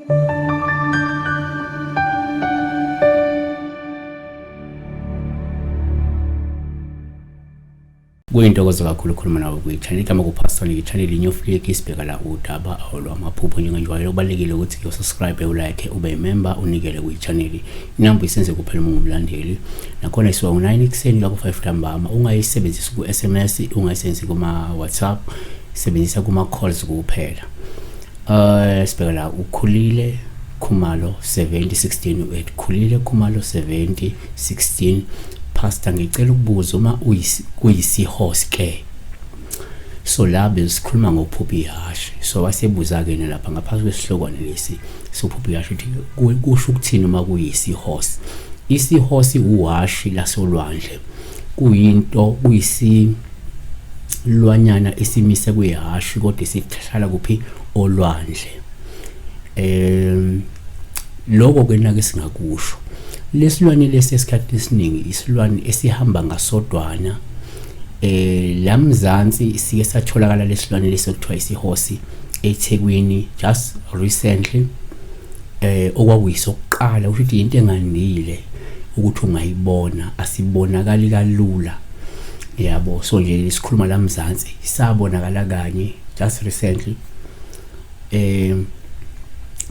Kuyintokozo kakhulu ukukhuluma nawe kwi-channel igama kuPastor i-channel iNewFlick isibheka la udaba olwamaphupho njengenjalo kubalekile ukuthi usubscribe ulike ube member unikele kwi-channel inamba isenze kuphela uma ungumlandeli nakhona isiwa u9 ekseni la ku5 ntambama ungayisebenzisi ku-SMS ungayisebenzisi kuma WhatsApp sebenzisa kuma calls kuphela sibheka la ukhulile Khumalo 7016 Khulile Khumalo 7016 Pastor ngicela ukubuza uma kuyisihosi ke so la besikhuluma ngophupho ihashi so wasebuza ke lapha ngaphansi kwesihlokwane lesi sophupho ihashi uthi kusho ukuthini uma kuyisihosi isihosi uhashi lasolwandle kuyinto kuyisilwanyana esimise kuyihashi kodwa sihlala kuphi olwandle lokho ke nake singakusho lesilwane lesesikhathi esiningi isilwane esihamba ngasodwana lamzansi sike satholakala lesilwane lesokuthiwa isihosi eThekwini just recently okwakuyisokuqala ukuthi into engandile ukuthi ungayibona asibonakali kalula yabo so nje isikhuluma lamzansi sabonakala kanye just recently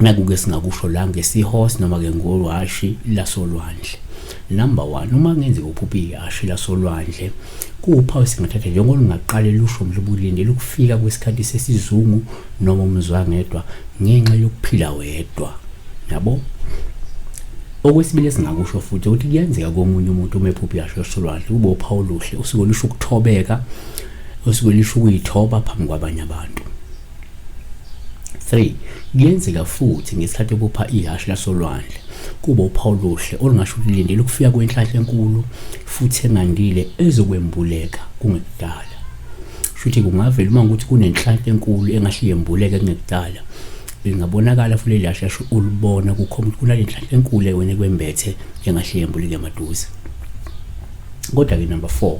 nakuke singakusho la ngesihosi noma ke ngolwashi lasolwandle number 1 uma ngenzeka uphupha ihashi lasolwandle kuphawu singathatha njengolungaqale lusho mhlubulinde lokufika kwesikhathi sesizungu noma umzwangedwa ngenxa yokuphila wedwa yabo okwesibili singakusho futhi ukuthi kuyenzeka komunye umuntu uma ephupha ihashi lasolwandle kube uphawu luhle usuke lisho ukuthobeka usuke lisho ukuyithoba phambi kwabanye abantu 3 kuyenzeka futhi ngesikhathi kupha ihashi lasolwandle kuba uphawu luhle olungasho ukuthi lindele ukufika kwenhlanhla enkulu futhi engandile ezokwembuleka kungekudala futhi kungavela uma ukuthi kunenhlanhla enkulu engahliyembuleka kungekudala ingabonakala futhi lehashi lasho ulibona kukhomba kunale nhlanhla enkulu wena kwembethe engahliyembuleka emaduze kodwa ke number 4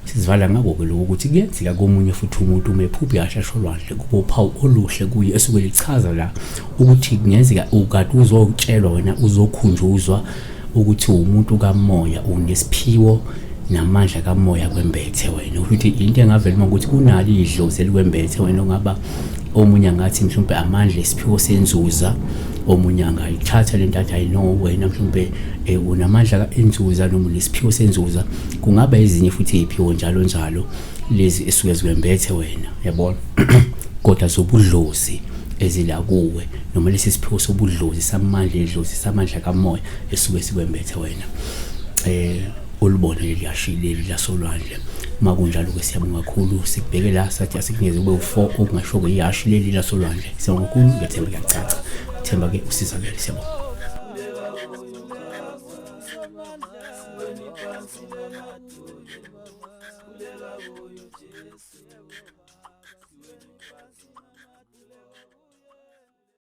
sizivala ngako ke lokho ukuthi kuyenzeka komunye futhi umuntu uma ephupha ihashi lasolwandle kuba uphawu oluhle kuye esuke lichaza la ukuthi kungenzeka ukade uzotshelwa wena uzokhunjuzwa ukuthi umuntu kamoya unesiphiwo namandla kamoya kwembethe wena ukuthi into engavela uma ukuthi kunali idlozi elikwembethe wena ongaba omunye ngathi mhlawumbe amandla esiphiwo senzuza omunye angayithatha lento athi ayino wena mhlawumbe unamandla enzuza noma lesiphiwo senzuza kungaba ezinye futhi iziphiwo njalo njalo lezi esuke zikwembethe wena yabona kodwa zobudlozi ezila kuwe noma lesi siphiwo sobudlozi samandla edlozi samandla kamoya esuke sikwembethe wena ulibona leliyashileli lasolwandle makunjalo ke siyabonga kakhulu sikubheke la sathi asikunikeze kube u4 okungasho ke ihashi leli lasolwandle siyabonga kakhulu ngiyathemba kuyacaca themba ke usizakele siyabonga Kulela